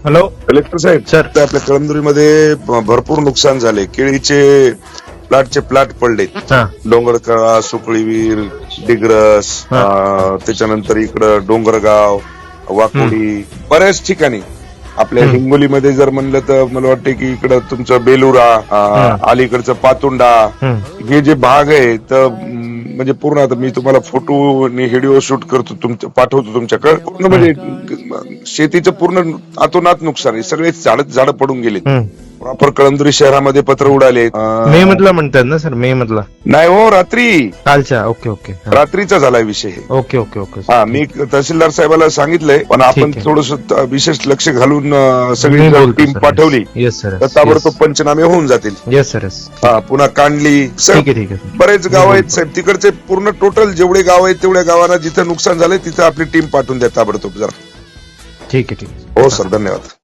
Hello collector साहेब, sir. आपल्या कळमनुरीमध्ये भरपूर नुकसान झाले. केळीचे प्लॉट पडले. डोंगरकळा, सुकळीवीर, डिग्रस, त्याच्यानंतर इकडं डोंगरगाव, वाकोडी, बऱ्याच ठिकाणी. आपल्या हिंगोलीमध्ये जर म्हणलं तर मला वाटतं की इकडं तुमचं बेलुरा, अलीकडचं पातुंडा, हे जे भाग आहे तर म्हणजे पूर्ण, आता मी तुम्हाला फोटो आणि व्हिडिओ शूट करतो, पाठवतो तुमच्याकडे. पूर्ण म्हणजे शेतीचं पूर्ण अतोनात नुकसान आहे. सगळे झाडं पडून गेले. प्रॉपर कळमनुरी शहरामध्ये पत्र उडाले. मे मधला म्हणतात ना सर? मे मधला नाही हो, रात्री कालच्या. ओके ओके रात्रीचा झालाय विषय. Okay okay okay. हा, मी तहसीलदार साहेबाला सांगितलंय, पण आपण थोडस विशेष लक्ष घालून सगळी टीम पाठवली येस सर. तर ताबडतोब पंचनामे होऊन जातील. Yes sir. हा, पुन्हा कांडली, ठीक आहे. बरेच गाव आहेत साहेब तिकडचे. पूर्ण टोटल जेवढे गाव आहेत तेवढ्या गावांना जिथं नुकसान झालंय तिथं आपली टीम पाठवून द्या ताबडतोब जरा. ठीक आहे. हो सर, धन्यवाद.